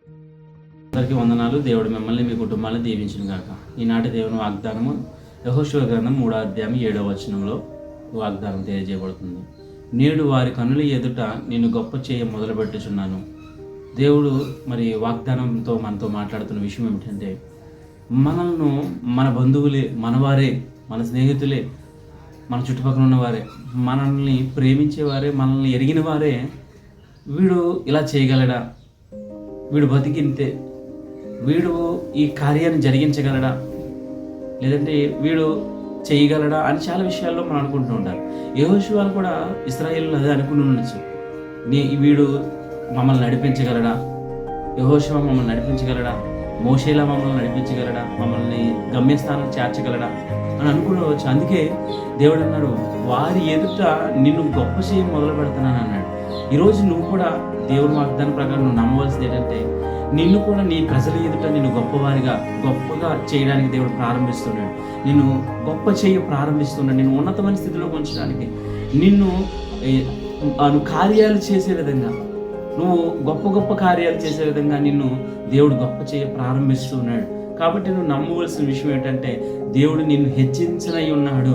అందరికీ వందనాలు. దేవుడు మిమ్మల్ని మీ కుటుంబాన్ని దీవించును గాక. ఈనాటి దేవుని వాగ్దానము యెహోషువ గ్రంథం 3వ అధ్యాయం 7వ వచనంలో వాగ్దానం తెలియజేయబడుతుంది. నేడు వారి కన్నుల ఎదుట నేను గొప్ప చేయ మొదలుపెట్టుచున్నాను. దేవుడు మరి వాగ్దానంతో మనతో మాట్లాడుతున్న విషయం ఏమిటంటే, మనల్ని మన బంధువులే, మనవారే, మన స్నేహితులే, మన చుట్టుపక్కల ఉన్నవారే, మనల్ని ప్రేమించేవారే, మనల్ని ఎరిగిన వారే, వీడు ఇలా చేయగలడా, వీడు బతికింతే, వీడు ఈ కార్యాన్ని జరిగించగలడా, లేదంటే వీడు చేయగలడా అని చాలా విషయాల్లో మనం అనుకుంటూ ఉంటారు. యెహోషువ కూడా ఇశ్రాయేలును అదే అనుకుని ఉండొచ్చు. వీడు మమ్మల్ని నడిపించగలడా, యెహోషువ మమ్మల్ని నడిపించగలడా, మోషేలా మమ్మల్ని నడిపించగలడా, మమ్మల్ని గమ్యస్థానం చేర్చగలడా అని అనుకోవచ్చు. అందుకే దేవుడు అన్నాడు, వారి ఎదుట నిన్ను గొప్ప చేయ మొదలు పెడుతున్నాను అన్నాడు. ఈరోజు నువ్వు కూడా దేవుని వాగ్దానం ప్రకారం నువ్వు నమ్మవలసింది ఏంటంటే, నిన్ను కూడా నీ ప్రజల ఎదుట నిన్ను గొప్పగా చేయడానికి దేవుడు ప్రారంభిస్తున్నాడు. నిన్ను గొప్ప చేయ ప్రారంభిస్తున్నాడు. నిన్ను ఉన్నతమైన స్థితిలోకి ఉంచడానికి, నువ్వు కార్యాలు చేసే విధంగా, నువ్వు గొప్ప కార్యాలు చేసే విధంగా నిన్ను దేవుడు గొప్ప చేయ ప్రారంభిస్తున్నాడు. కాబట్టి నువ్వు నమ్మవలసిన విషయం ఏంటంటే, దేవుడు నిన్ను హెచ్చించనై ఉన్నాడు.